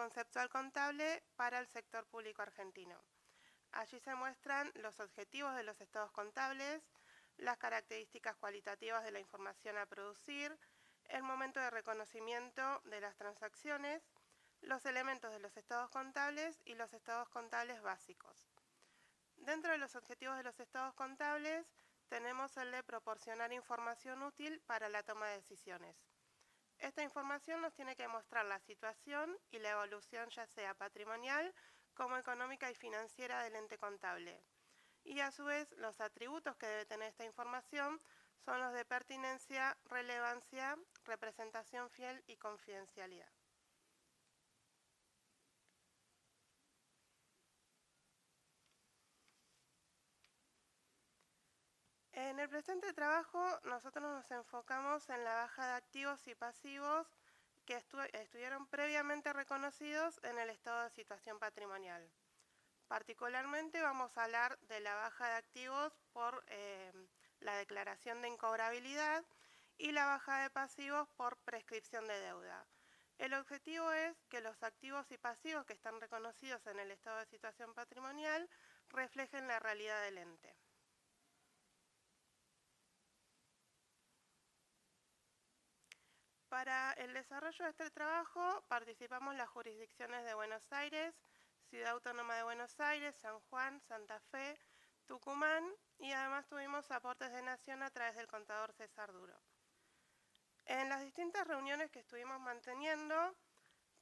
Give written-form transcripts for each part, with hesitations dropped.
conceptual contable para el sector público argentino. Allí se muestran los objetivos de los estados contables, las características cualitativas de la información a producir, el momento de reconocimiento de las transacciones, los elementos de los estados contables y los estados contables básicos. Dentro de los objetivos de los estados contables tenemos el de proporcionar información útil para la toma de decisiones. Esta información nos tiene que mostrar la situación y la evolución ya sea patrimonial como económica y financiera del ente contable. Y a su vez los atributos que debe tener esta información son los de pertinencia, relevancia, representación fiel y confidencialidad. En el presente trabajo nosotros nos enfocamos en la baja de activos y pasivos que estuvieron previamente reconocidos en el estado de situación patrimonial. Particularmente vamos a hablar de la baja de activos por la declaración de incobrabilidad y la baja de pasivos por prescripción de deuda. El objetivo es que los activos y pasivos que están reconocidos en el estado de situación patrimonial reflejen la realidad del ente. Para el desarrollo de este trabajo participamos las jurisdicciones de Buenos Aires, Ciudad Autónoma de Buenos Aires, San Juan, Santa Fe, Tucumán y además tuvimos aportes de Nación a través del contador César Duro. En las distintas reuniones que estuvimos manteniendo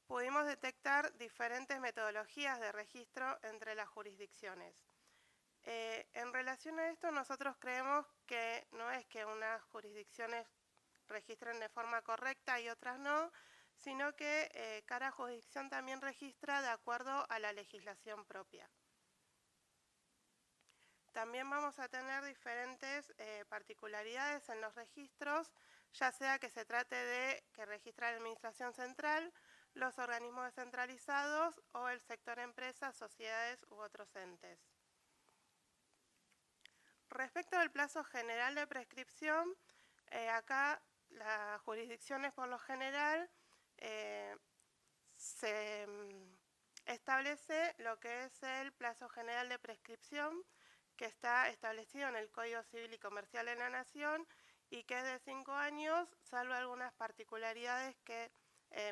pudimos detectar diferentes metodologías de registro entre las jurisdicciones. En relación a esto nosotros creemos que no es que unas jurisdicciones registren de forma correcta y otras no, sino que cada jurisdicción también registra de acuerdo a la legislación propia. También vamos a tener diferentes particularidades en los registros, ya sea que se trate de que registra la Administración Central, los organismos descentralizados o el sector empresas, sociedades u otros entes. Respecto al plazo general de prescripción, acá las jurisdicciones por lo general se establece lo que es el plazo general de prescripción que está establecido en el Código Civil y Comercial de la Nación y que es de 5 años, salvo algunas particularidades que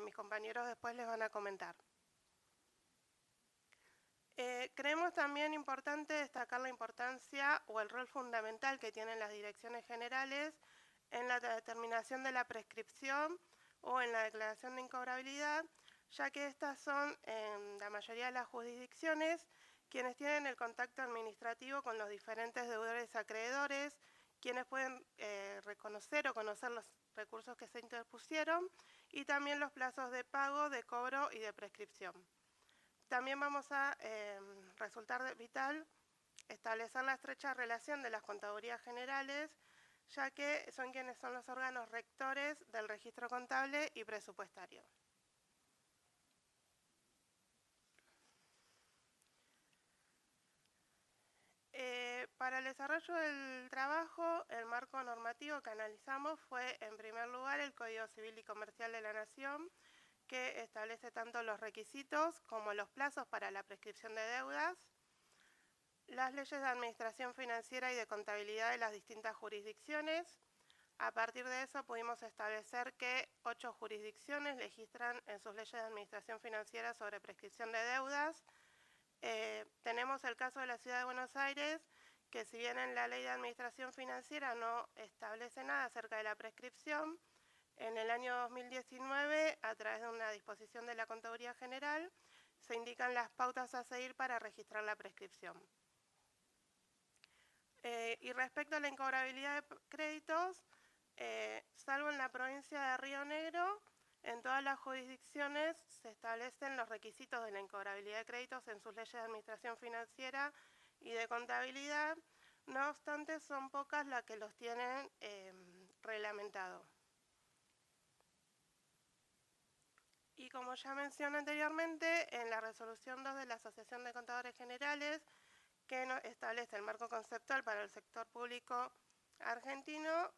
mis compañeros después les van a comentar. Creemos también importante destacar la importancia o el rol fundamental que tienen las direcciones generales en la determinación de la prescripción o en la declaración de incobrabilidad, ya que estas son, en la mayoría de las jurisdicciones, quienes tienen el contacto administrativo con los diferentes deudores acreedores, quienes pueden reconocer o conocer los recursos que se interpusieron y también los plazos de pago, de cobro y de prescripción. También vamos a resultar vital establecer la estrecha relación de las contadurías generales, ya que son quienes son los órganos rectores del registro contable y presupuestario. Para el desarrollo del trabajo, el marco normativo que analizamos fue, en primer lugar, el Código Civil y Comercial de la Nación, que establece tanto los requisitos como los plazos para la prescripción de deudas, las leyes de administración financiera y de contabilidad de las distintas jurisdicciones. A partir de eso pudimos establecer que 8 jurisdicciones registran en sus leyes de administración financiera sobre prescripción de deudas. Tenemos el caso de la Ciudad de Buenos Aires, que si bien en la ley de administración financiera no establece nada acerca de la prescripción, en el año 2019, a través de una disposición de la Contaduría General, se indican las pautas a seguir para registrar la prescripción. Y respecto a la incobrabilidad de créditos, salvo en la provincia de Río Negro, en todas las jurisdicciones se establecen los requisitos de la incobrabilidad de créditos en sus leyes de administración financiera y de contabilidad. No obstante, son pocas las que los tienen reglamentado. Y como ya mencioné anteriormente, en la resolución 2 de la Asociación de Contadores Generales, que establece el marco conceptual para el sector público argentino,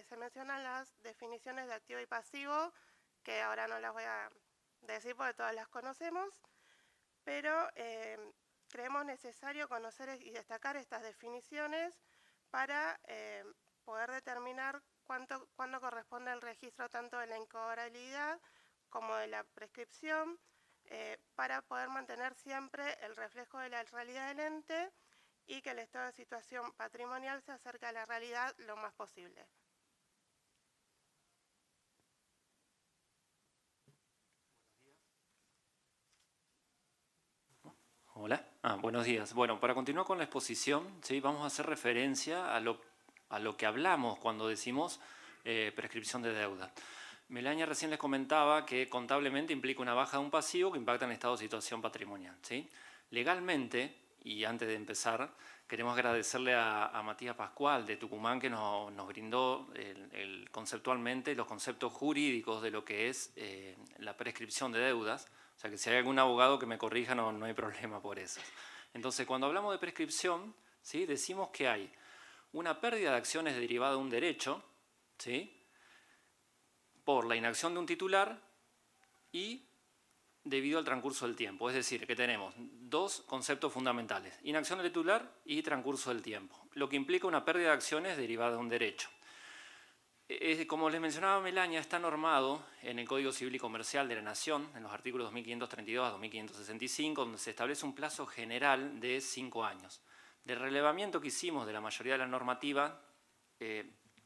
se mencionan las definiciones de activo y pasivo, que ahora no las voy a decir porque todas las conocemos, pero creemos necesario conocer y destacar estas definiciones para poder determinar cuándo corresponde el registro tanto de la incobrabilidad como de la prescripción, para poder mantener siempre el reflejo de la realidad del ente y que el estado de situación patrimonial se acerque a la realidad lo más posible. Hola, buenos días. Bueno, para continuar con la exposición, ¿sí? Vamos a hacer referencia a lo que hablamos cuando decimos prescripción de deuda. Melaña recién les comentaba que contablemente implica una baja de un pasivo que impacta en el estado de situación patrimonial, ¿sí? Legalmente, y antes de empezar, queremos agradecerle a Matías Pascual de Tucumán que nos brindó conceptualmente los conceptos jurídicos de lo que es la prescripción de deudas. O sea que si hay algún abogado que me corrija, no hay problema por eso. Entonces, cuando hablamos de prescripción, ¿sí? Decimos que hay una pérdida de acciones derivada de un derecho, ¿sí? Por la inacción de un titular y debido al transcurso del tiempo. Es decir, que tenemos dos conceptos fundamentales: inacción del titular y transcurso del tiempo, lo que implica una pérdida de acciones derivada de un derecho. Como les mencionaba Melaña, está normado en el Código Civil y Comercial de la Nación, en los artículos 2532 a 2565, donde se establece un plazo general de 5 años. Del relevamiento que hicimos de la mayoría de la normativa,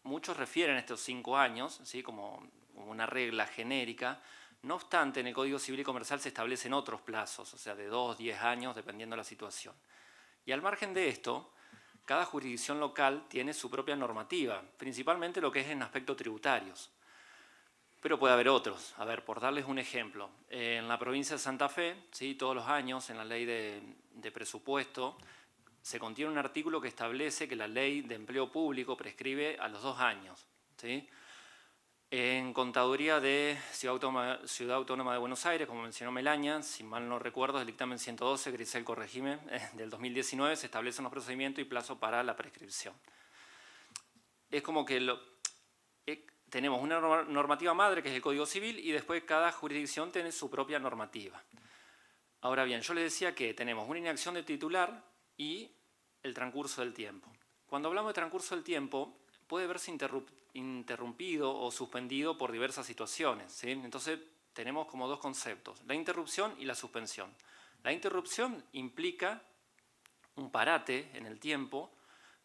muchos refieren estos 5 años, ¿sí? como una regla genérica. No obstante, en el Código Civil y Comercial se establecen otros plazos, o sea, de 2, 10 años, dependiendo de la situación. Y al margen de esto, cada jurisdicción local tiene su propia normativa, principalmente lo que es en aspectos tributarios. Pero puede haber otros. A ver, por darles un ejemplo, en la provincia de Santa Fe, ¿sí? Todos los años en la ley de presupuesto se contiene un artículo que establece que la ley de empleo público prescribe a los 2 años, ¿sí? En contaduría de Ciudad Autónoma de Buenos Aires, como mencionó Melaña, si mal no recuerdo, el dictamen 112, Grisel corregime, del 2019, se establecen los procedimientos y plazo para la prescripción. Es como que tenemos una normativa madre, que es el Código Civil, y después cada jurisdicción tiene su propia normativa. Ahora bien, yo les decía que tenemos una inacción de titular y el transcurso del tiempo. Cuando hablamos de transcurso del tiempo, puede verse interrumpido o suspendido por diversas situaciones, ¿sí? Entonces tenemos como dos conceptos: la interrupción y la suspensión. La interrupción implica un parate en el tiempo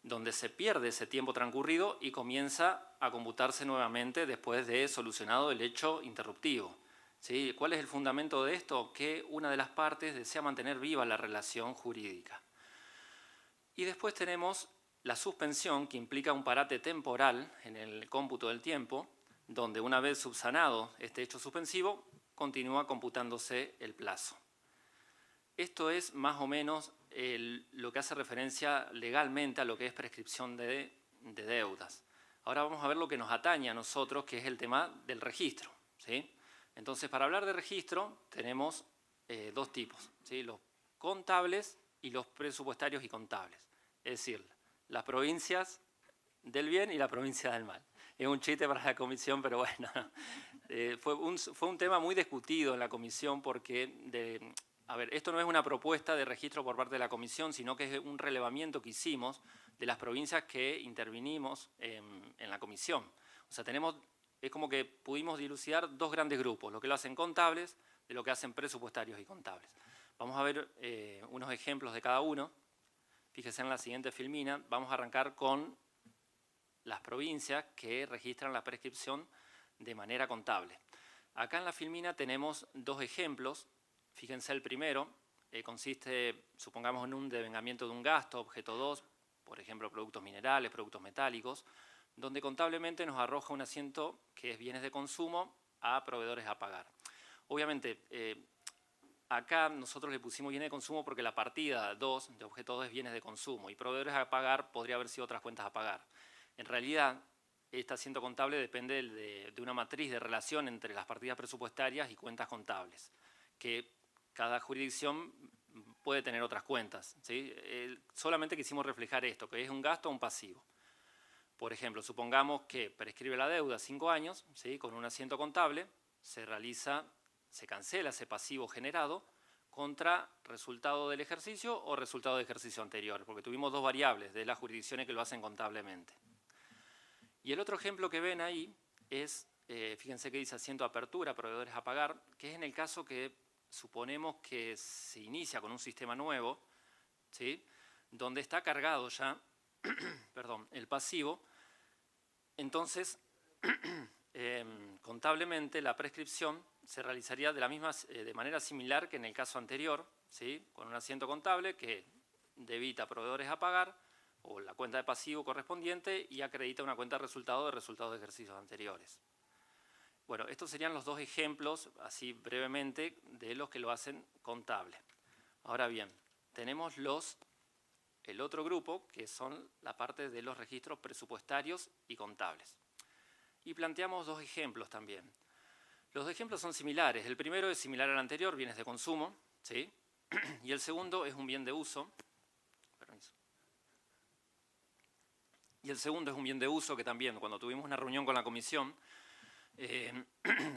donde se pierde ese tiempo transcurrido y comienza a computarse nuevamente después de solucionado el hecho interruptivo, ¿sí? ¿Cuál es el fundamento de esto? Que una de las partes desea mantener viva la relación jurídica. Y después tenemos la suspensión, que implica un parate temporal en el cómputo del tiempo, donde una vez subsanado este hecho suspensivo, continúa computándose el plazo. Esto es más o menos lo que hace referencia legalmente a lo que es prescripción de deudas. Ahora vamos a ver lo que nos atañe a nosotros, que es el tema del registro, ¿sí? Entonces, para hablar de registro tenemos dos tipos, ¿sí? Los contables y los presupuestarios y contables. Es decir, las provincias del bien y la provincia del mal. Es un chiste para la comisión, pero bueno, fue un tema muy discutido en la comisión porque, a ver, esto no es una propuesta de registro por parte de la comisión, sino que es un relevamiento que hicimos de las provincias que intervinimos en la comisión. O sea, es como que pudimos dilucidar dos grandes grupos: lo que lo hacen contables de lo que hacen presupuestarios y contables. Vamos a ver unos ejemplos de cada uno. Fíjense en la siguiente filmina. Vamos a arrancar con las provincias que registran la prescripción de manera contable. Acá en la filmina tenemos dos ejemplos. Fíjense el primero, consiste, supongamos, en un devengamiento de un gasto, objeto 2, por ejemplo, productos minerales, productos metálicos, donde contablemente nos arroja un asiento que es bienes de consumo a proveedores a pagar. Obviamente, acá nosotros le pusimos bienes de consumo porque la partida 2 de objeto 2 es bienes de consumo y proveedores a pagar podría haber sido otras cuentas a pagar. En realidad, este asiento contable depende de una matriz de relación entre las partidas presupuestarias y cuentas contables, que cada jurisdicción puede tener otras cuentas, ¿sí? Solamente quisimos reflejar esto, que es un gasto o un pasivo. Por ejemplo, supongamos que prescribe la deuda 5 años, ¿sí? Con un asiento contable se realiza se cancela ese pasivo generado contra resultado del ejercicio o resultado de ejercicio anterior, porque tuvimos dos variables de las jurisdicciones que lo hacen contablemente. Y el otro ejemplo que ven ahí es, fíjense que dice asiento de apertura, proveedores a pagar, que es en el caso que suponemos que se inicia con un sistema nuevo, ¿sí?, donde está cargado ya perdón, el pasivo. Entonces, contablemente la prescripción se realizaría de manera similar que en el caso anterior, ¿sí?, con un asiento contable que debita proveedores a pagar o la cuenta de pasivo correspondiente y acredita una cuenta de resultados de ejercicios anteriores. Bueno, estos serían los dos ejemplos, así brevemente, de los que lo hacen contable. Ahora bien, tenemos el otro grupo, que son la parte de los registros presupuestarios y contables. Y planteamos dos ejemplos también. Los dos ejemplos son similares. El primero es similar al anterior, bienes de consumo, ¿sí? Y el segundo es un bien de uso. Permiso. Y el segundo es un bien de uso que también, cuando tuvimos una reunión con la comisión,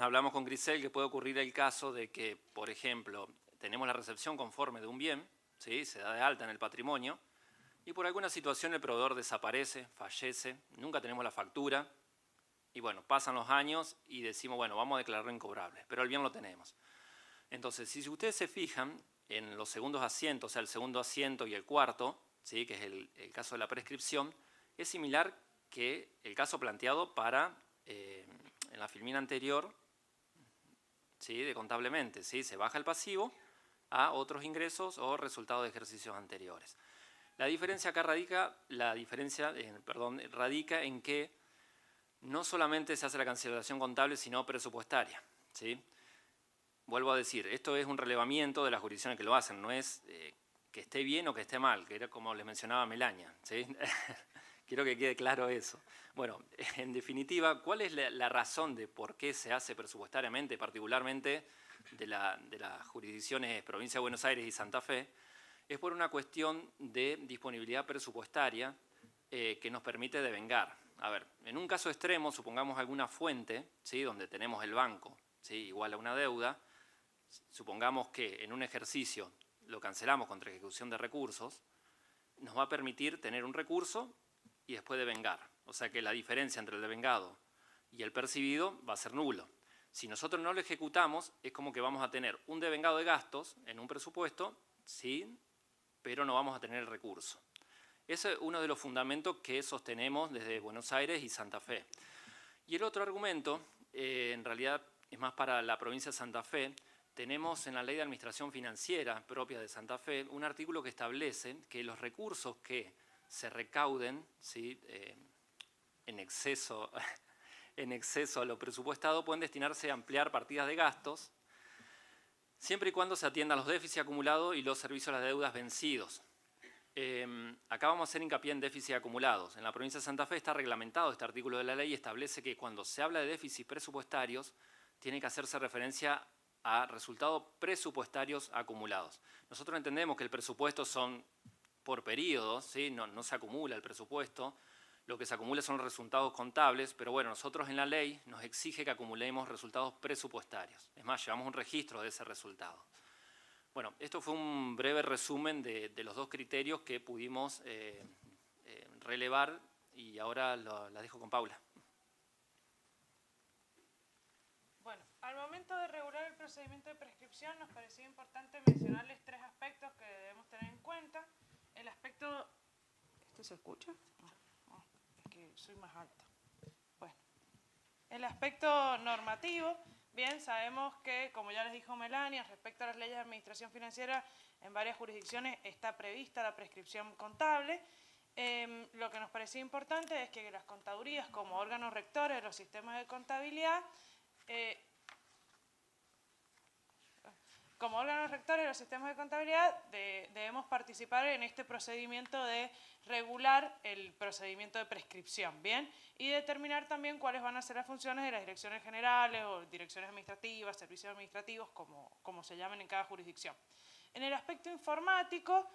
hablamos con Grisel que puede ocurrir el caso de que, por ejemplo, tenemos la recepción conforme de un bien, ¿sí?, se da de alta en el patrimonio, y por alguna situación el proveedor desaparece, fallece, nunca tenemos la factura, y bueno, pasan los años y decimos, bueno, vamos a declararlo incobrable, pero el bien lo tenemos. Entonces, si ustedes se fijan en los segundos asientos, o sea, el segundo asiento y el cuarto, ¿sí?, que es el caso de la prescripción, es similar que el caso planteado para, en la filmina anterior, ¿sí?, de contablemente, ¿sí?, se baja el pasivo a otros ingresos o resultados de ejercicios anteriores. La diferencia acá radica en que no solamente se hace la cancelación contable, sino presupuestaria, ¿sí? Vuelvo a decir, esto es un relevamiento de las jurisdicciones que lo hacen, no es que esté bien o que esté mal, que era como les mencionaba Melania, ¿sí? Quiero que quede claro eso. Bueno, en definitiva, ¿cuál es la razón de por qué se hace presupuestariamente, particularmente de las jurisdicciones Provincia de Buenos Aires y Santa Fe? Es por una cuestión de disponibilidad presupuestaria que nos permite devengar. A ver, en un caso extremo, supongamos alguna fuente, ¿sí?, donde tenemos el banco, ¿sí?, igual a una deuda, supongamos que en un ejercicio lo cancelamos contra ejecución de recursos, nos va a permitir tener un recurso y después devengar. O sea que la diferencia entre el devengado y el percibido va a ser nulo. Si nosotros no lo ejecutamos, es como que vamos a tener un devengado de gastos en un presupuesto, sí, pero no vamos a tener el recurso. Ese es uno de los fundamentos que sostenemos desde Buenos Aires y Santa Fe. Y el otro argumento, en realidad es más para la provincia de Santa Fe. Tenemos en la Ley de Administración Financiera propia de Santa Fe un artículo que establece que los recursos que se recauden, ¿sí?, en exceso a lo presupuestado pueden destinarse a ampliar partidas de gastos siempre y cuando se atiendan los déficits acumulados y los servicios a las deudas vencidos. Acá vamos a hacer hincapié en déficits acumulados. En la provincia de Santa Fe está reglamentado este artículo de la ley y establece que cuando se habla de déficits presupuestarios tiene que hacerse referencia a resultados presupuestarios acumulados. Nosotros entendemos que el presupuesto son por periodos, ¿sí?, no se acumula el presupuesto, lo que se acumula son los resultados contables, pero bueno, nosotros en la ley nos exige que acumulemos resultados presupuestarios. Es más, llevamos un registro de ese resultado. Bueno, esto fue un breve resumen de los dos criterios que pudimos relevar y ahora la dejo con Paula. Bueno, al momento de regular el procedimiento de prescripción nos pareció importante mencionarles tres aspectos que debemos tener en cuenta. El aspecto... ¿Esto se escucha? No, es que soy más alta. Bueno, el aspecto normativo. Bien, sabemos que, como ya les dijo Melania, respecto a las leyes de administración financiera, en varias jurisdicciones está prevista la prescripción contable. Lo que nos parecía importante es que las contadurías, como órganos rectores de los sistemas de contabilidad, debemos participar en este procedimiento de regular el procedimiento de prescripción, ¿bien? Y determinar también cuáles van a ser las funciones de las direcciones generales o direcciones administrativas, servicios administrativos, como se llamen en cada jurisdicción. En el aspecto informático,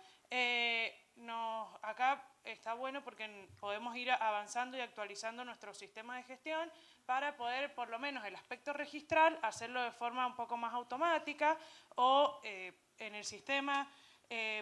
acá está bueno porque podemos ir avanzando y actualizando nuestro sistema de gestión para poder, por lo menos el aspecto registral, hacerlo de forma un poco más automática o en el sistema,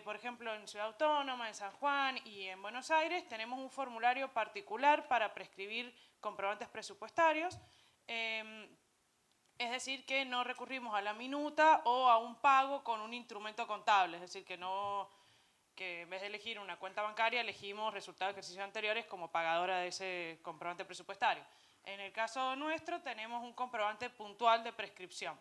por ejemplo, en Ciudad Autónoma, en San Juan y en Buenos Aires, tenemos un formulario particular para prescribir comprobantes presupuestarios. Es decir, que no recurrimos a la minuta o a un pago con un instrumento contable, es decir, que en vez de elegir una cuenta bancaria elegimos resultados de ejercicios anteriores como pagadora de ese comprobante presupuestario. En el caso nuestro tenemos un comprobante puntual de prescripción.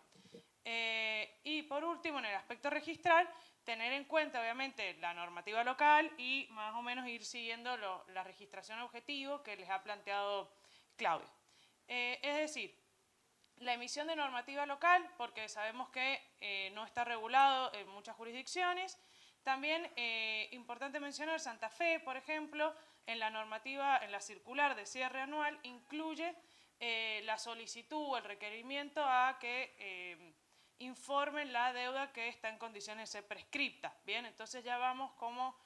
Y por último, en el aspecto registral, tener en cuenta obviamente la normativa local y más o menos ir siguiendo la registración objetivo que les ha planteado Claudio. Es decir, la emisión de normativa local, porque sabemos que no está regulado en muchas jurisdicciones. También, importante mencionar, Santa Fe, por ejemplo, en la normativa, en la circular de cierre anual, incluye la solicitud o el requerimiento a que informen la deuda que está en condiciones de ser prescripta. Bien, entonces ya vamos como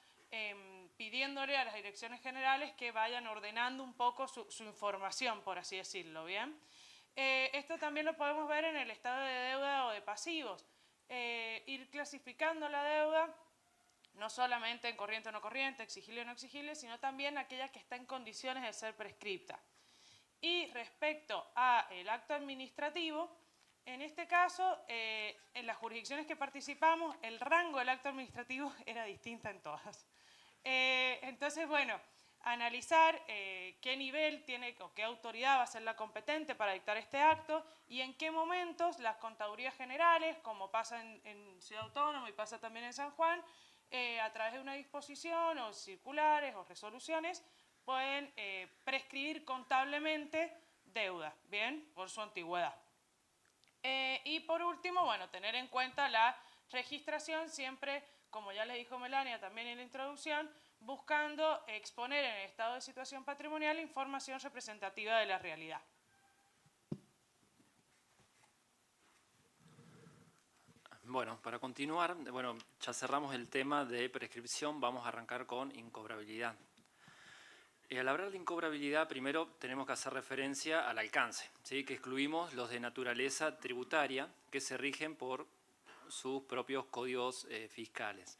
pidiéndole a las direcciones generales que vayan ordenando un poco su información, por así decirlo, ¿bien? Esto también lo podemos ver en el estado de deuda o de pasivos. Ir clasificando la deuda, no solamente en corriente o no corriente, exigible o no exigible, sino también aquella que está en condiciones de ser prescripta. Y respecto al acto administrativo, en este caso, en las jurisdicciones que participamos, el rango del acto administrativo era distinta en todas. Entonces, bueno, analizar qué nivel tiene o qué autoridad va a ser la competente para dictar este acto y en qué momentos las contadurías generales, como pasa en Ciudad Autónoma y pasa también en San Juan, a través de una disposición o circulares o resoluciones, pueden prescribir contablemente deuda, ¿bien? Por su antigüedad. Y por último, bueno, tener en cuenta la registración siempre, como ya les dijo Melania también en la introducción, buscando exponer en el estado de situación patrimonial información representativa de la realidad. Bueno, para continuar, bueno, ya cerramos el tema de prescripción, vamos a arrancar con incobrabilidad. Al hablar de incobrabilidad, primero tenemos que hacer referencia al alcance, ¿sí? Que excluimos los de naturaleza tributaria que se rigen por sus propios códigos fiscales.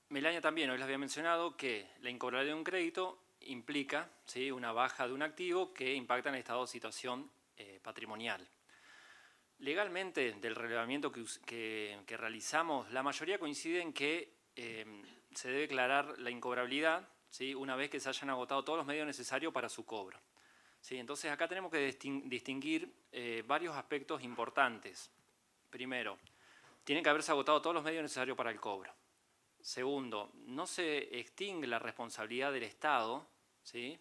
Melania también hoy les había mencionado que la incobrabilidad de un crédito implica, ¿sí?, una baja de un activo que impacta en el estado de situación patrimonial. Legalmente, del relevamiento que realizamos, la mayoría coincide en que se debe declarar la incobrabilidad, ¿sí?, una vez que se hayan agotado todos los medios necesarios para su cobro. ¿Sí? Entonces, acá tenemos que distinguir varios aspectos importantes. Primero, tienen que haberse agotado todos los medios necesarios para el cobro. Segundo, no se extingue la responsabilidad del Estado, ¿sí?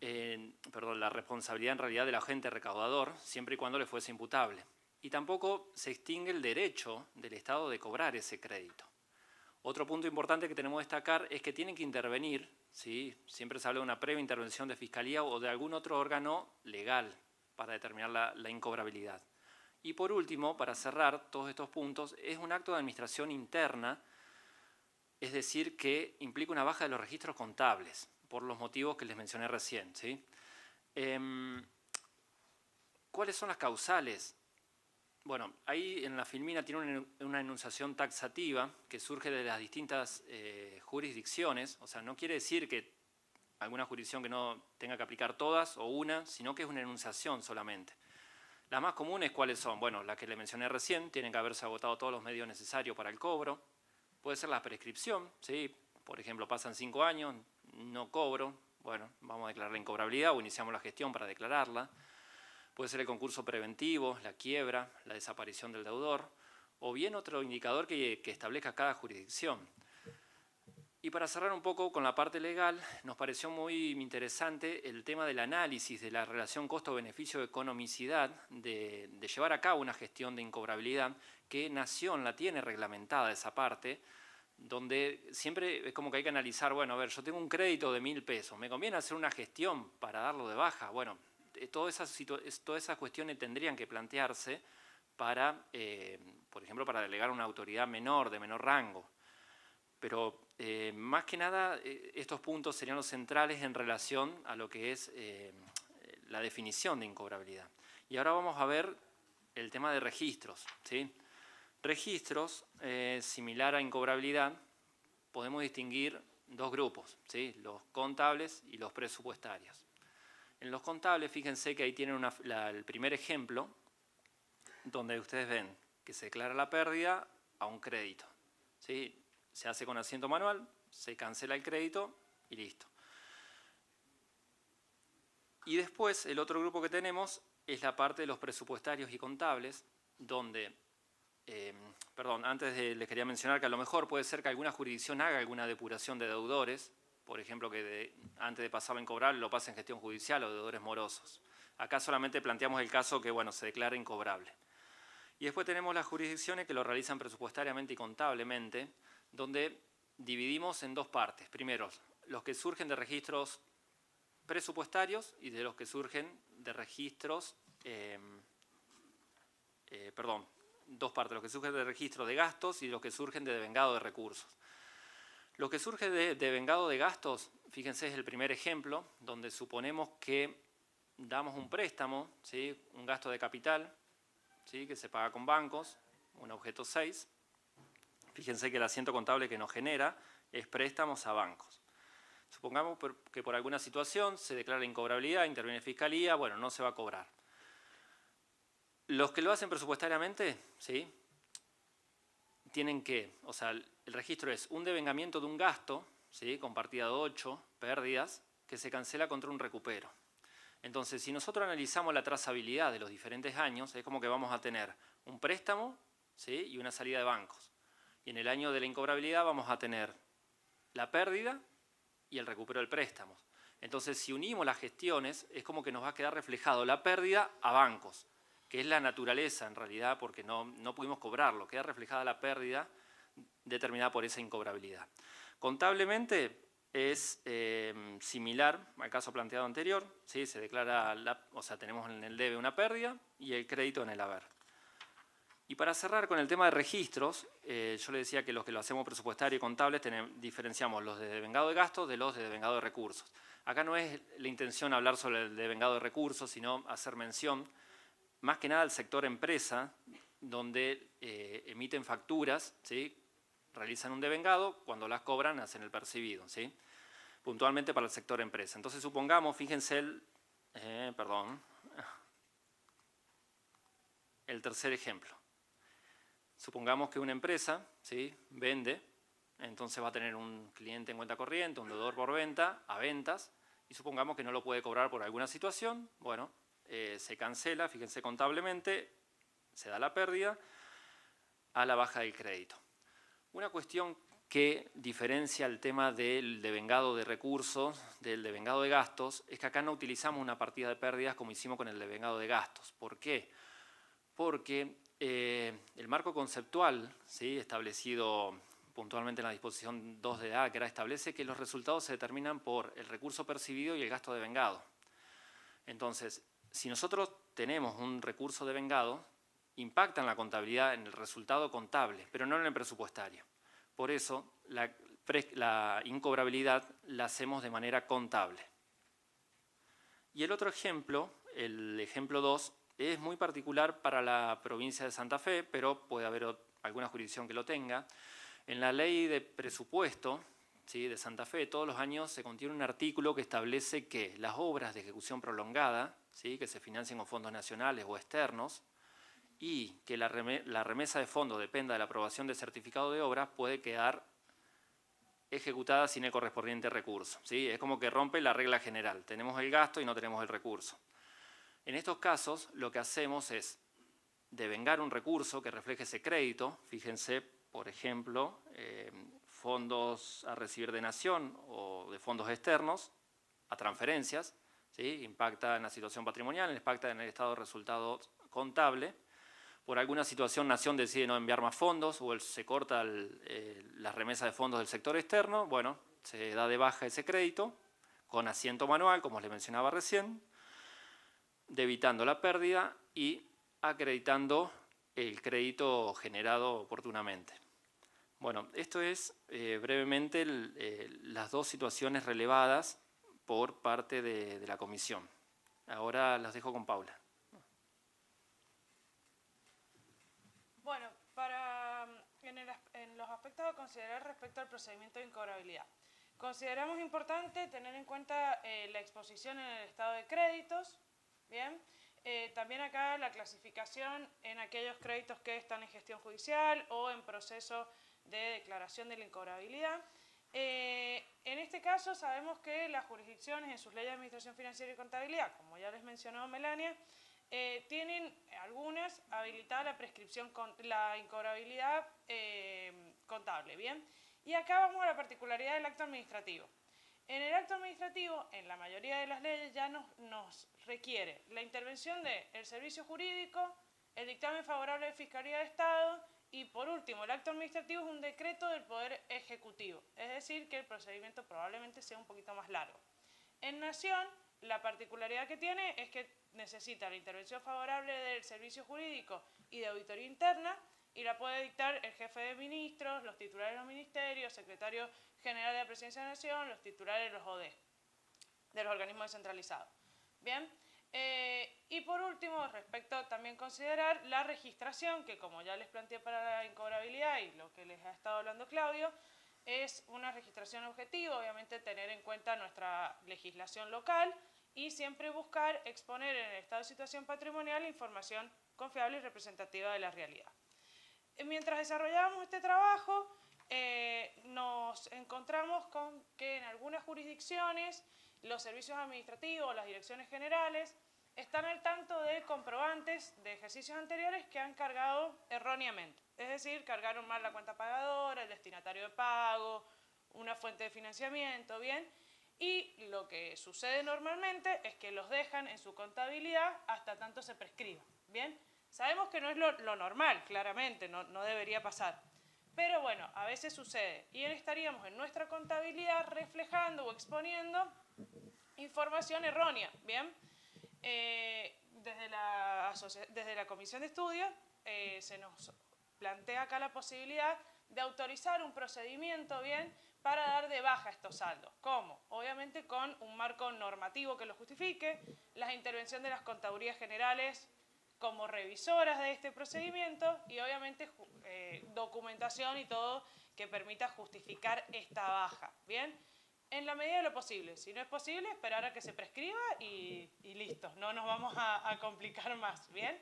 La responsabilidad en realidad del agente recaudador, siempre y cuando le fuese imputable. Y tampoco se extingue el derecho del Estado de cobrar ese crédito. Otro punto importante que tenemos que destacar es que tienen que intervenir, ¿sí? Siempre se habla de una previa intervención de Fiscalía o de algún otro órgano legal para determinar la incobrabilidad. Y por último, para cerrar todos estos puntos, es un acto de administración interna, es decir, que implica una baja de los registros contables, por los motivos que les mencioné recién, ¿sí? ¿Cuáles son las causales? Bueno, ahí en la filmina tiene una enunciación taxativa que surge de las distintas jurisdicciones, o sea, no quiere decir que alguna jurisdicción que no tenga que aplicar todas o una, sino que es una enunciación solamente. Las más comunes, ¿cuáles son? Bueno, las que le mencioné recién, tienen que haberse agotado todos los medios necesarios para el cobro. Puede ser la prescripción, ¿sí? Por ejemplo, pasan 5 años, no cobro, bueno, vamos a declarar la incobrabilidad o iniciamos la gestión para declararla. Puede ser el concurso preventivo, la quiebra, la desaparición del deudor, o bien otro indicador que establezca cada jurisdicción. Y para cerrar un poco con la parte legal, nos pareció muy interesante el tema del análisis de la relación costo-beneficio de economicidad de llevar a cabo una gestión de incobrabilidad, que Nación la tiene reglamentada esa parte, donde siempre es como que hay que analizar, bueno, a ver, yo tengo un crédito de 1.000 pesos, ¿me conviene hacer una gestión para darlo de baja? Bueno, todas esas cuestiones tendrían que plantearse para, por ejemplo, para delegar a una autoridad menor, de menor rango. Pero más que nada, estos puntos serían los centrales en relación a lo que es la definición de incobrabilidad. Y ahora vamos a ver el tema de registros, ¿sí? Registros, similar a incobrabilidad, podemos distinguir dos grupos, ¿sí? Los contables y los presupuestarios. En los contables, fíjense que ahí tienen el primer ejemplo, donde ustedes ven que se declara la pérdida a un crédito, ¿sí? Se hace con asiento manual, se cancela el crédito y listo. Y después, el otro grupo que tenemos es la parte de los presupuestarios y contables, donde, les quería mencionar que a lo mejor puede ser que alguna jurisdicción haga alguna depuración de deudores, por ejemplo, que antes de pasarlo a incobrable lo pase en gestión judicial o deudores morosos. Acá solamente planteamos el caso que, bueno, se declara incobrable. Y después tenemos las jurisdicciones que lo realizan presupuestariamente y contablemente, donde dividimos en dos partes. Primero, los que surgen de registros presupuestarios y de los que surgen de registros, dos partes, los que surgen de registro de gastos y los que surgen de devengado de recursos. Lo que surge de devengado de gastos, fíjense, es el primer ejemplo, donde suponemos que damos un préstamo, ¿sí? Un gasto de capital, ¿sí? Que se paga con bancos, un objeto 6. Fíjense que el asiento contable que nos genera es préstamos a bancos. Supongamos que por alguna situación se declara incobrabilidad, interviene Fiscalía, bueno, no se va a cobrar. Los que lo hacen presupuestariamente, ¿sí? Tienen que, o sea, el registro es un devengamiento de un gasto, ¿sí? Con partida de 8, pérdidas, que se cancela contra un recupero. Entonces, si nosotros analizamos la trazabilidad de los diferentes años, es como que vamos a tener un préstamo, ¿sí? Y una salida de bancos. Y en el año de la incobrabilidad vamos a tener la pérdida y el recupero del préstamo. Entonces, si unimos las gestiones, es como que nos va a quedar reflejado la pérdida a bancos, que es la naturaleza en realidad, porque no pudimos cobrarlo. Queda reflejada la pérdida determinada por esa incobrabilidad. Contablemente es similar al caso planteado anterior, ¿sí? Se declara, tenemos en el debe una pérdida y el crédito en el haber. Y para cerrar con el tema de registros, yo le decía que los que lo hacemos presupuestario y contables diferenciamos los de devengado de gastos de los de devengado de recursos. Acá no es la intención hablar sobre el devengado de recursos, sino hacer mención más que nada al sector empresa, donde emiten facturas, ¿sí? Realizan un devengado, cuando las cobran hacen el percibido, ¿sí? Puntualmente para el sector empresa. Entonces supongamos, fíjense el tercer ejemplo. Supongamos que una empresa, ¿sí? Vende, entonces va a tener un cliente en cuenta corriente, un deudor por venta, a ventas, y supongamos que no lo puede cobrar por alguna situación, bueno, se cancela, fíjense contablemente, se da la pérdida a la baja del crédito. Una cuestión que diferencia el tema del devengado de recursos del devengado de gastos es que acá no utilizamos una partida de pérdidas como hicimos con el devengado de gastos. ¿Por qué? Porque el marco conceptual, ¿sí? Establecido puntualmente en la disposición 2 de A, que establece que los resultados se determinan por el recurso percibido y el gasto devengado. Entonces, si nosotros tenemos un recurso devengado, impacta en la contabilidad, en el resultado contable, pero no en el presupuestario. Por eso, la incobrabilidad la hacemos de manera contable. Y el otro ejemplo, el ejemplo 2, es muy particular para la provincia de Santa Fe, pero puede haber alguna jurisdicción que lo tenga. En la ley de presupuesto, ¿sí? De Santa Fe, todos los años se contiene un artículo que establece que las obras de ejecución prolongada, ¿sí? Que se financien con fondos nacionales o externos, y que la remesa de fondos dependa de la aprobación de certificado de obra, puede quedar ejecutada sin el correspondiente recurso, ¿sí? Es como que rompe la regla general. Tenemos el gasto y no tenemos el recurso. En estos casos, lo que hacemos es devengar un recurso que refleje ese crédito. Fíjense, por ejemplo, fondos a recibir de nación o de fondos externos a transferencias, ¿sí? Impacta en la situación patrimonial, impacta en el estado de resultado contable. Por alguna situación, Nación decide no enviar más fondos o se corta la remesa de fondos del sector externo. Bueno, se da de baja ese crédito con asiento manual, como les mencionaba recién, debitando la pérdida y acreditando el crédito generado oportunamente. Bueno, esto es brevemente las dos situaciones relevadas por parte de la comisión. Ahora las dejo con Paula. Bueno, en los aspectos a considerar respecto al procedimiento de incobrabilidad. Consideramos importante tener en cuenta la exposición en el estado de créditos, ¿bien? También acá la clasificación en aquellos créditos que están en gestión judicial o en proceso de declaración de la incobrabilidad. En este caso sabemos que las jurisdicciones en sus leyes de administración financiera y contabilidad, como ya les mencionó Melania, tienen algunas habilitada la prescripción, la incobrabilidad contable, ¿bien? Y acá vamos a la particularidad del acto administrativo. En el acto administrativo, en la mayoría de las leyes ya nos requiere la intervención del servicio jurídico, el dictamen favorable de Fiscalía de Estado y, por último, el acto administrativo es un decreto del Poder Ejecutivo, es decir, que el procedimiento probablemente sea un poquito más largo. En Nación, la particularidad que tiene es que necesita la intervención favorable del servicio jurídico y de auditoría interna y la puede dictar el jefe de ministros, los titulares de los ministerios, secretario general de la Presidencia de la Nación, los titulares de los ODE, de los organismos descentralizados. Bien, y por último, respecto también considerar la registración, que como ya les planteé para la incobrabilidad y lo que les ha estado hablando Claudio, es una registración objetiva, obviamente tener en cuenta nuestra legislación local y siempre buscar exponer en el estado de situación patrimonial información confiable y representativa de la realidad. Mientras desarrollábamos este trabajo, nos encontramos con que en algunas jurisdicciones los servicios administrativos, las direcciones generales, están al tanto de comprobantes de ejercicios anteriores que han cargado erróneamente. Es decir, cargaron mal la cuenta pagadora, el destinatario de pago, una fuente de financiamiento, ¿bien? Y lo que sucede normalmente es que los dejan en su contabilidad hasta tanto se prescriba, ¿bien? Sabemos que no es lo normal, claramente, no debería pasar. Pero bueno, a veces sucede. Y estaríamos en nuestra contabilidad reflejando o exponiendo información errónea, ¿bien? Desde la Comisión de Estudios se nos plantea acá la posibilidad de autorizar un procedimiento, ¿bien?, para dar de baja estos saldos. ¿Cómo? Obviamente con un marco normativo que lo justifique, la intervención de las contadurías generales como revisoras de este procedimiento y obviamente documentación y todo que permita justificar esta baja, ¿bien? En la medida de lo posible. Si no es posible, esperar a que se prescriba y listo. No nos vamos a complicar más, ¿bien?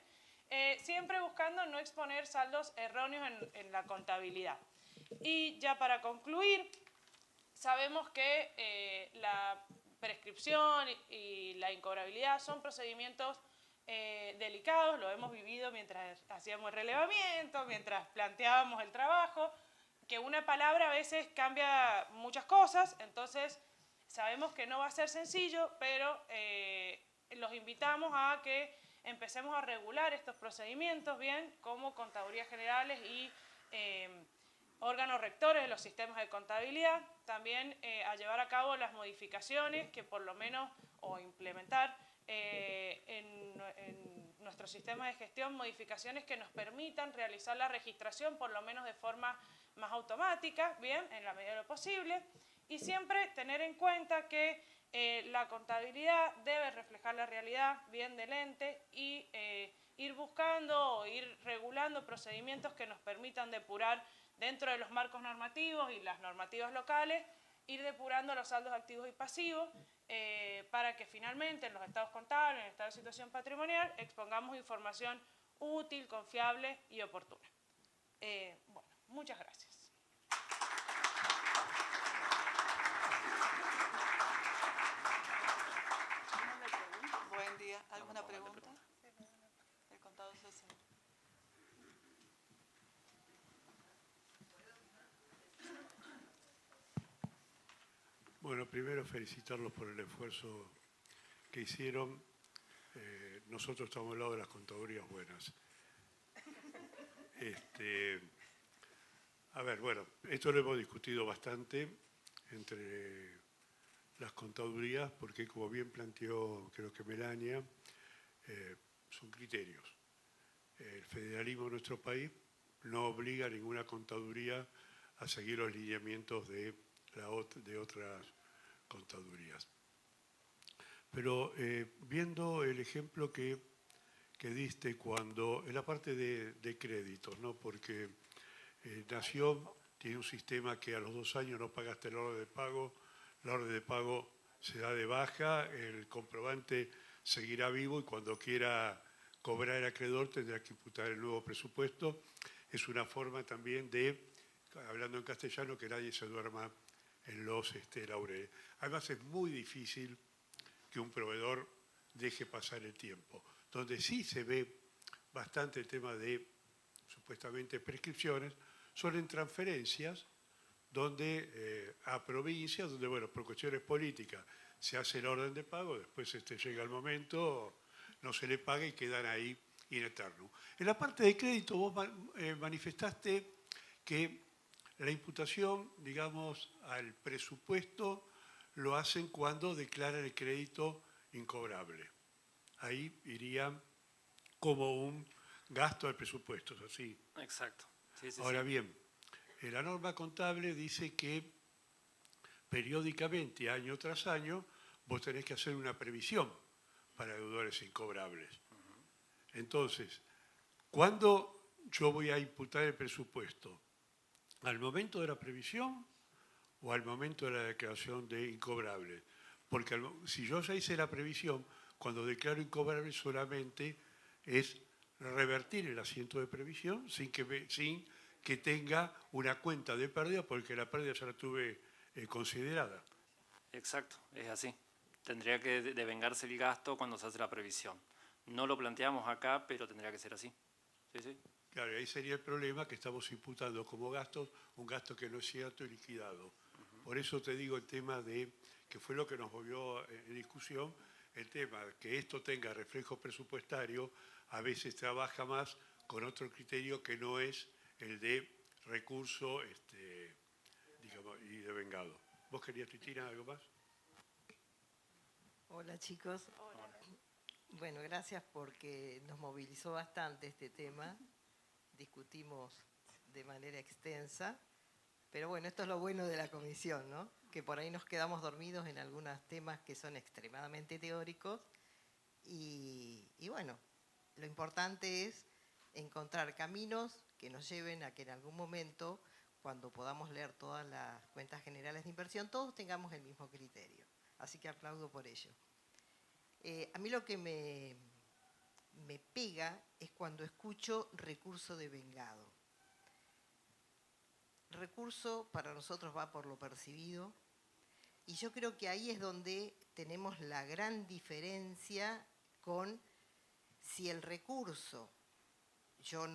Siempre buscando no exponer saldos erróneos en la contabilidad. Y ya para concluir, sabemos que la prescripción y la incobrabilidad son procedimientos delicados, lo hemos vivido mientras hacíamos el relevamiento, mientras planteábamos el trabajo, que una palabra a veces cambia muchas cosas, entonces sabemos que no va a ser sencillo, pero los invitamos a que empecemos a regular estos procedimientos, bien, como contadurías generales y órganos rectores de los sistemas de contabilidad, también a llevar a cabo las modificaciones que por lo menos, o implementar en nuestro sistema de gestión, modificaciones que nos permitan realizar la registración por lo menos de forma más automática, bien, en la medida de lo posible, y siempre tener en cuenta que la contabilidad debe reflejar la realidad bien del ente y ir buscando o ir regulando procedimientos que nos permitan depurar dentro de los marcos normativos y las normativas locales, ir depurando los saldos activos y pasivos para que finalmente en los estados contables, en el estado de situación patrimonial, expongamos información útil, confiable y oportuna. Bueno, muchas gracias. Buen día. ¿Alguna pregunta? El contador César. Bueno, primero felicitarlos por el esfuerzo que hicieron. Nosotros estamos al lado de las contadurías buenas. A ver, bueno, esto lo hemos discutido bastante entre las contadurías, porque como bien planteó, creo que Melania, son criterios. el federalismo en nuestro país no obliga a ninguna contaduría a seguir los lineamientos de otras contadurías. Pero viendo el ejemplo que diste cuando, en la parte de créditos, ¿no? Porque Nación tiene un sistema que a los 2 años no pagaste la orden de pago se da de baja, el comprobante seguirá vivo y cuando quiera cobrar el acreedor tendrá que imputar el nuevo presupuesto. Es una forma también de, hablando en castellano, que nadie se duerma en los laureles. Además es muy difícil que un proveedor deje pasar el tiempo. Donde sí se ve bastante el tema de supuestamente prescripciones son en transferencias donde a provincias, donde bueno, por cuestiones políticas se hace el orden de pago, después llega el momento, no se le paga y quedan ahí in eternum. En la parte de crédito vos manifestaste que la imputación, digamos, al presupuesto lo hacen cuando declaran el crédito incobrable. Ahí iría como un gasto al presupuesto, ¿es así? Exacto. Sí, sí, Ahora sí. bien, la norma contable dice que periódicamente, año tras año, vos tenés que hacer una previsión para deudores incobrables. Entonces, ¿cuándo yo voy a imputar el presupuesto? ¿Al momento de la previsión o al momento de la declaración de incobrable? Porque si yo ya hice la previsión, cuando declaro incobrable solamente es revertir el asiento de previsión sin que tenga una cuenta de pérdida, porque la pérdida ya la tuve considerada. Exacto, es así. Tendría que devengarse el gasto cuando se hace la previsión. No lo planteamos acá, pero tendría que ser así. Sí, sí. Claro, ahí sería el problema que estamos imputando como gastos, un gasto que no es cierto y liquidado. Por eso te digo el tema de, que fue lo que nos volvió en discusión, el tema de que esto tenga reflejo presupuestario, a veces trabaja más con otro criterio que no es el de recurso digamos, y devengado. ¿Vos querías, Cristina, algo más? Hola chicos. Bueno, gracias porque nos movilizó bastante este tema. Discutimos de manera extensa. Pero bueno, esto es lo bueno de la comisión, ¿no? Que por ahí nos quedamos dormidos en algunos temas que son extremadamente teóricos. Y bueno, lo importante es encontrar caminos que nos lleven a que en algún momento, cuando podamos leer todas las cuentas generales de inversión, todos tengamos el mismo criterio. Así que aplaudo por ello. A mí lo que me pega es cuando escucho recurso devengado. Recurso para nosotros va por lo percibido y yo creo que ahí es donde tenemos la gran diferencia con si el recurso yo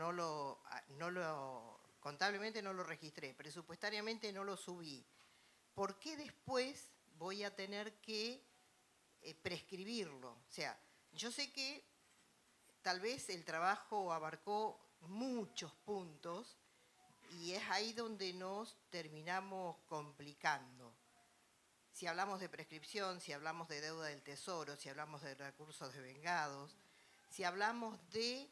contablemente no lo registré, presupuestariamente no lo subí. ¿Por qué después voy a tener que prescribirlo? O sea, yo sé que tal vez el trabajo abarcó muchos puntos y es ahí donde nos terminamos complicando. Si hablamos de prescripción, si hablamos de deuda del tesoro, si hablamos de recursos devengados, si hablamos de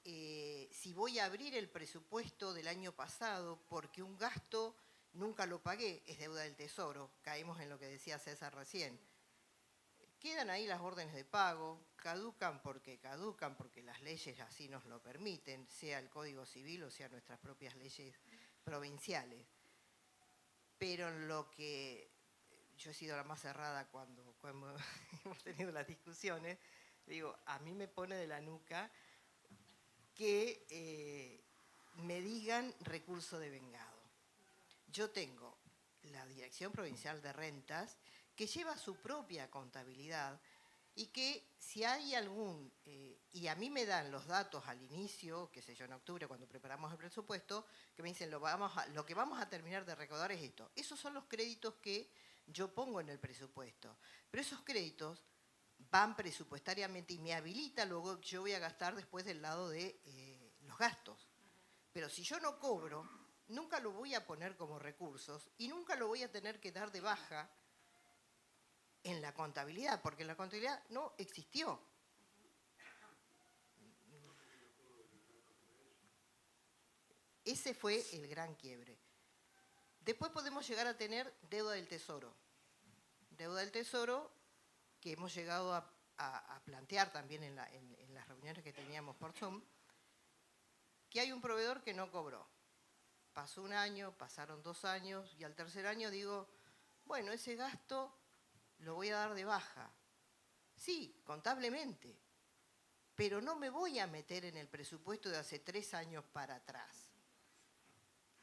si voy a abrir el presupuesto del año pasado porque un gasto nunca lo pagué, es deuda del tesoro, caemos en lo que decía César recién. Quedan ahí las órdenes de pago, caducan porque las leyes así nos lo permiten, sea el Código Civil o sea nuestras propias leyes provinciales. Pero en lo que yo he sido la más cerrada cuando hemos tenido las discusiones, digo, a mí me pone de la nuca que me digan recurso devengado. Yo tengo la Dirección Provincial de Rentas que lleva su propia contabilidad y que si hay algún, y a mí me dan los datos al inicio, qué sé yo, en octubre cuando preparamos el presupuesto, que me dicen lo que vamos a terminar de recaudar es esto. Esos son los créditos que yo pongo en el presupuesto. Pero esos créditos van presupuestariamente y me habilita luego que yo voy a gastar después del lado de los gastos. Pero si yo no cobro, nunca lo voy a poner como recursos y nunca lo voy a tener que dar de baja en la contabilidad, porque en la contabilidad no existió. Ese fue el gran quiebre. Después podemos llegar a tener deuda del Tesoro. Deuda del Tesoro que hemos llegado a plantear también en las reuniones que teníamos por Zoom, que hay un proveedor que no cobró. Pasó un año, pasaron 2 años y al tercer año digo, bueno, ese gasto lo voy a dar de baja. Sí, contablemente, pero no me voy a meter en el presupuesto de hace 3 años para atrás.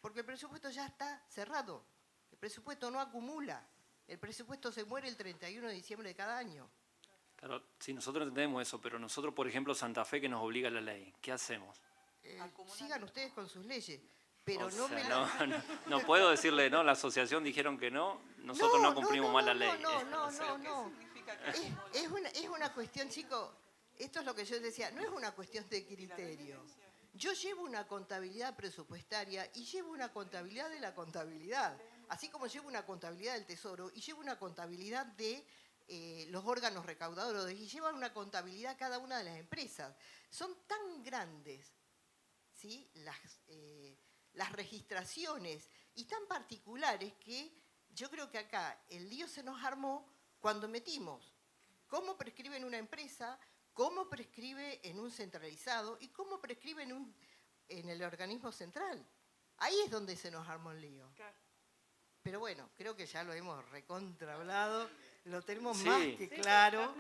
Porque el presupuesto ya está cerrado. El presupuesto no acumula. El presupuesto se muere el 31 de diciembre de cada año. Claro, sí, nosotros entendemos eso, pero nosotros, por ejemplo, Santa Fe, que nos obliga la ley, ¿qué hacemos? Sigan ustedes con sus leyes, pero O no sea, me la... no puedo decirle, no, la asociación dijeron que no, nosotros no cumplimos mal la ley. No. Es una cuestión, chicos, esto es lo que yo decía, no es una cuestión de criterio. Yo llevo una contabilidad presupuestaria y llevo una contabilidad de la contabilidad, así como llevo una contabilidad del Tesoro y llevo una contabilidad de los órganos recaudadores y llevan una contabilidad cada una de las empresas. Son tan grandes, ¿sí?, las registraciones y tan particulares que yo creo que acá el lío se nos armó cuando metimos cómo prescribe en una empresa, cómo prescribe en un centralizado y cómo prescribe en el organismo central. Ahí es donde se nos armó el lío. Claro. Pero bueno, creo que ya lo hemos recontrahablado, lo tenemos Sí. más que claro.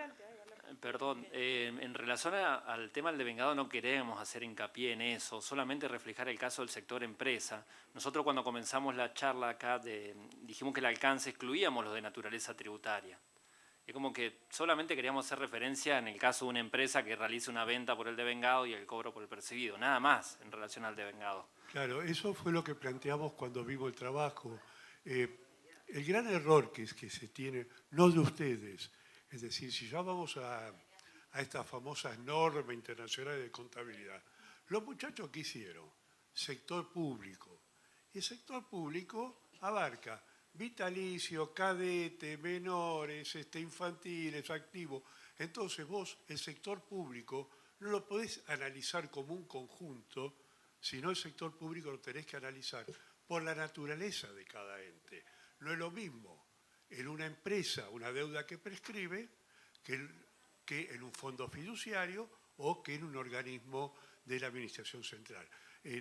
Perdón, en relación al tema del devengado no queremos hacer hincapié en eso, solamente reflejar el caso del sector empresa. Nosotros cuando comenzamos la charla acá dijimos que el alcance excluíamos los de naturaleza tributaria. Es como que solamente queríamos hacer referencia en el caso de una empresa que realice una venta por el devengado y el cobro por el percibido, nada más en relación al devengado. Claro, eso fue lo que planteamos cuando vimos el trabajo. El gran error que se tiene, no de ustedes, es decir, si ya vamos a estas famosas normas internacionales de contabilidad, los muchachos ¿qué hicieron? Sector público. Y el sector público abarca vitalicio, cadete, menores, infantiles, activos. Entonces vos, el sector público, no lo podés analizar como un conjunto, sino el sector público lo tenés que analizar por la naturaleza de cada ente. No es lo mismo en una empresa, una deuda que prescribe, que en un fondo fiduciario o que en un organismo de la Administración Central.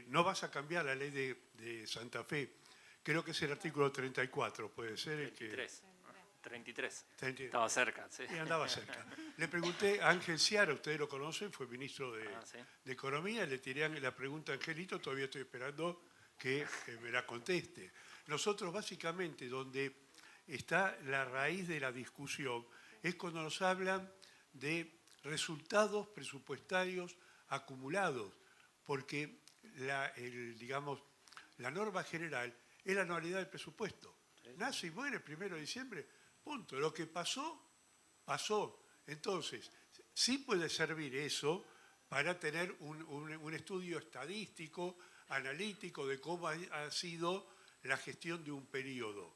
No vas a cambiar la ley de Santa Fe. Creo que es el artículo 34, puede ser el que... 33. Estaba cerca, sí. Y andaba cerca. Le pregunté a Ángel Ciara, ustedes lo conocen, fue ministro ¿sí? de Economía, le tiré la pregunta a Angelito, todavía estoy esperando que me la conteste. Nosotros básicamente donde está la raíz de la discusión es cuando nos hablan de resultados presupuestarios acumulados, porque la norma general es la anualidad del presupuesto. Nace y muere el 1 de diciembre, punto. Lo que pasó, pasó. Entonces, sí puede servir eso para tener un estudio estadístico, analítico de cómo ha sido la gestión de un periodo.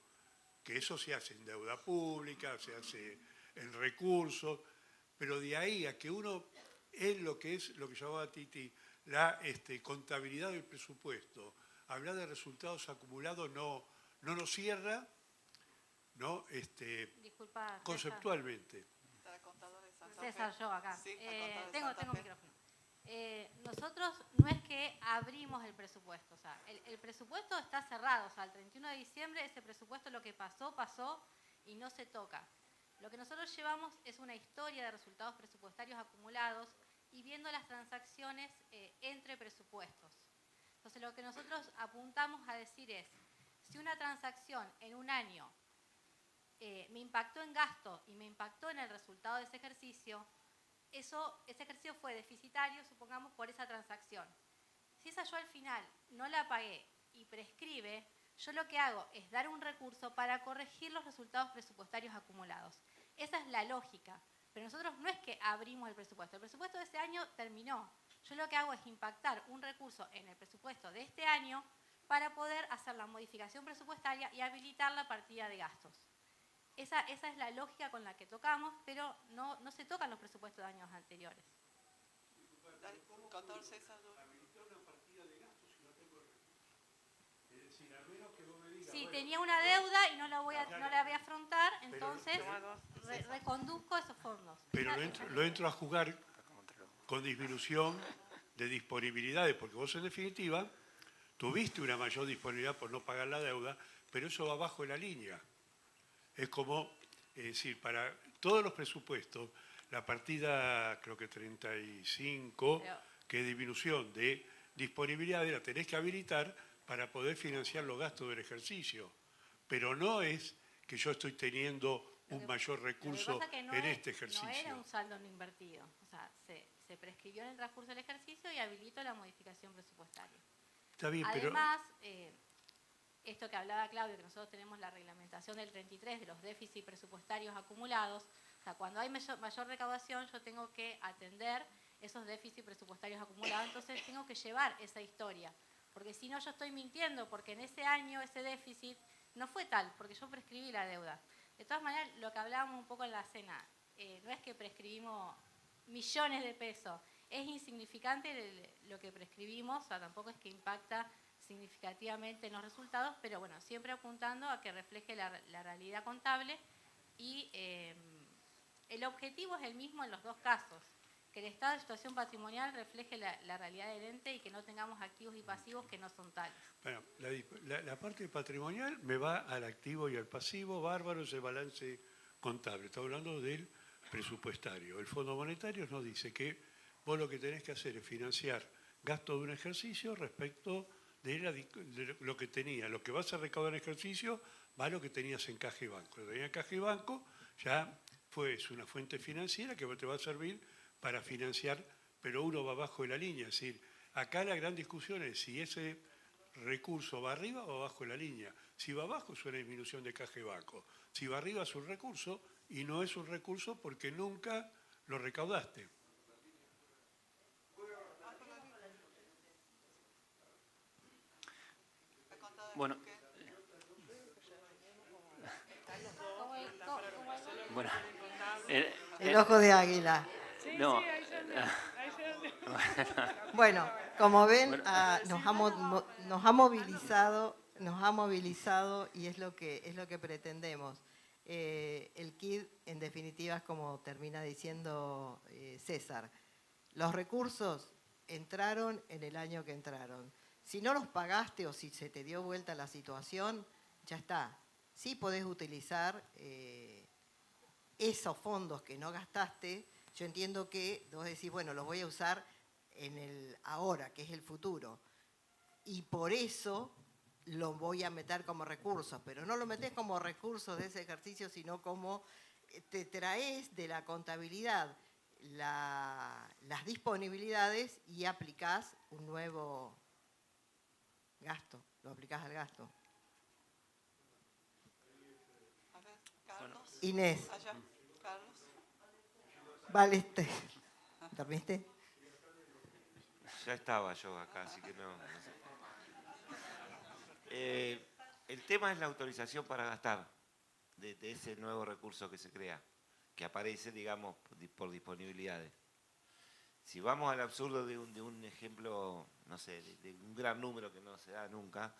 Que eso se hace en deuda pública, se hace en recursos, pero de ahí a que uno es lo que llamaba Titi, la contabilidad del presupuesto, hablar de resultados acumulados no nos cierra, ¿no? Disculpa, Conceptualmente. César, yo acá. Sí, tengo micrófono. Nosotros no es que abrimos el presupuesto, o sea, el presupuesto está cerrado, o sea, el 31 de diciembre ese presupuesto lo que pasó y no se toca. Lo que nosotros llevamos es una historia de resultados presupuestarios acumulados y viendo las transacciones entre presupuestos. Entonces, lo que nosotros apuntamos a decir es, si una transacción en un año me impactó en gasto y me impactó en el resultado de ese ejercicio fue deficitario, supongamos, por esa transacción. Si esa yo al final no la pagué y prescribe, yo lo que hago es dar un recurso para corregir los resultados presupuestarios acumulados. Esa es la lógica, pero nosotros no es que abrimos el presupuesto de ese año terminó. Yo lo que hago es impactar un recurso en el presupuesto de este año para poder hacer la modificación presupuestaria y habilitar la partida de gastos. Esa es la lógica con la que tocamos, pero no se tocan los presupuestos de años anteriores. Si tenía una deuda y no la voy a afrontar, entonces reconduzco esos fondos. Pero lo entro a jugar con disminución de disponibilidades, porque vos en definitiva tuviste una mayor disponibilidad por no pagar la deuda, pero eso va abajo de la línea. Es como, es decir, para todos los presupuestos, la partida, creo que 35, que es disminución de disponibilidad, la tenés que habilitar para poder financiar los gastos del ejercicio. Pero no es que yo estoy teniendo un mayor recurso en este ejercicio. No era un saldo no invertido. O sea, se prescribió en el transcurso del ejercicio y habilitó la modificación presupuestaria. Está bien, además, esto que hablaba Claudio, que nosotros tenemos la reglamentación del 33 de los déficits presupuestarios acumulados. O sea, cuando hay mayor recaudación, yo tengo que atender esos déficits presupuestarios acumulados, entonces tengo que llevar esa historia. Porque si no, yo estoy mintiendo, porque en ese año ese déficit no fue tal, porque yo prescribí la deuda. De todas maneras, lo que hablábamos un poco en la cena, no es que prescribimos millones de pesos, es insignificante lo que prescribimos, o sea, tampoco es que impacta significativamente en los resultados, pero bueno, siempre apuntando a que refleje la realidad contable y el objetivo es el mismo en los dos casos, que el estado de situación patrimonial refleje la realidad del ente y que no tengamos activos y pasivos que no son tales. Bueno, la parte patrimonial me va al activo y al pasivo, bárbaro ese balance contable. Estamos hablando del presupuestario. El Fondo Monetario nos dice que vos lo que tenés que hacer es financiar gasto de un ejercicio respecto de lo que tenía. Lo que vas a recaudar en ejercicio va a lo que tenías en caja y banco. Lo que tenías en caja y banco ya es una fuente financiera que te va a servir para financiar, pero uno va abajo de la línea. Es decir, acá la gran discusión es si ese recurso va arriba o abajo de la línea. Si va abajo es una disminución de caja y banco. Si va arriba es un recurso y no es un recurso porque nunca lo recaudaste. Bueno, el ojo de águila. Sí, no. sí, ahí se anda. Bueno, como ven, nos ha movilizado y es lo que pretendemos. El KID, en definitiva, es como termina diciendo César. Los recursos entraron en el año que entraron. Si no los pagaste o si se te dio vuelta la situación, ya está. Sí podés utilizar esos fondos que no gastaste. Yo entiendo que vos decís, bueno, los voy a usar en el ahora, que es el futuro. Y por eso lo voy a meter como recursos, pero no lo metés como recursos de ese ejercicio, sino como te traes de la contabilidad las disponibilidades y aplicás un nuevo gasto, lo aplicás al gasto. A ver, Carlos. Inés. Allá, Carlos. Vale, ¿dormiste? Ya estaba yo acá, así que no sé. El tema es la autorización para gastar de ese nuevo recurso que se crea, que aparece, digamos, por disponibilidades. Si vamos al absurdo de un ejemplo, no sé, de un gran número que no se da nunca,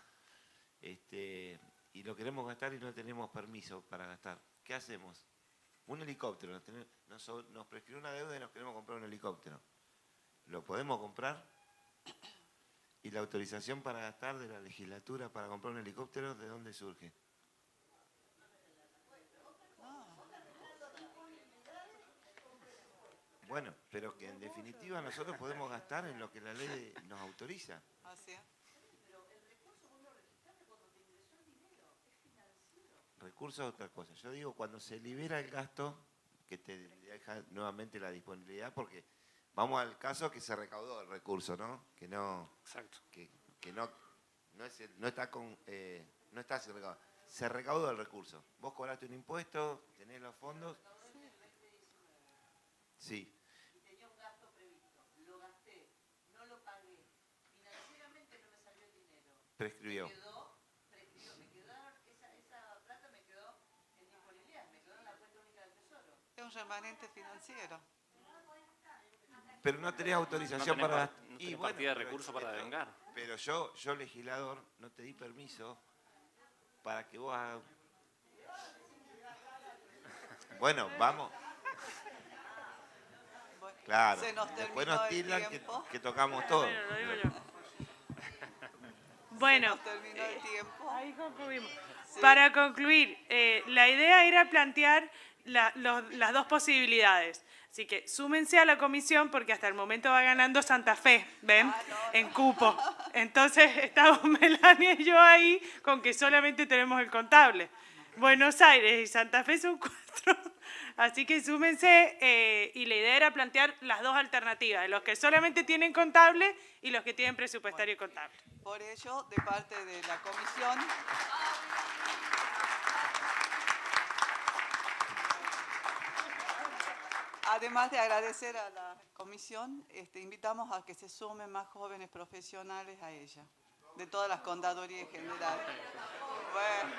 y lo queremos gastar y no tenemos permiso para gastar, ¿qué hacemos? Un helicóptero, nos prescribe una deuda y nos queremos comprar un helicóptero. ¿Lo podemos comprar? ¿Y la autorización para gastar de la legislatura para comprar un helicóptero, de dónde surge? Bueno, pero que en definitiva nosotros podemos gastar en lo que la ley nos autoriza. Así es. Recursos es otra cosa. Yo digo, cuando se libera el gasto, que te deja nuevamente la disponibilidad, porque vamos al caso que se recaudó el recurso, ¿no? Que no. Exacto. Que no está sin recaudar. Se recaudó el recurso. Vos cobraste un impuesto, tenés los fondos. Sí. Tenía un gasto previsto, lo gasté, no lo pagué, financieramente no me salió el dinero. Prescribió. Esa plata me quedó en disponibilidad, me quedó en la cuenta única del tesoro. Es un remanente financiero. Pero no tenés autorización no tenés para... no tenés partida de recursos para devengar. Pero yo, legislador, no te di permiso para que vos hagas... Bueno, vamos. Bueno, Claro, se nos después terminó nos el tildan tiempo. que tocamos todo. Bueno, lo digo yo. Se Bueno, nos terminó el tiempo. ahí concluimos. Sí. Para concluir, la idea era plantear las dos posibilidades. Así que súmense a la comisión porque hasta el momento va ganando Santa Fe, ¿ven? En cupo. Entonces estamos Melania y yo ahí con que solamente tenemos el contable. Buenos Aires y Santa Fe son 4. Así que súmense y la idea era plantear las dos alternativas, los que solamente tienen contable y los que tienen presupuestario y contable. Por ello, de parte de la comisión, además de agradecer a la comisión, invitamos a que se sumen más jóvenes profesionales a ella, de todas las contadurías en general. Bueno.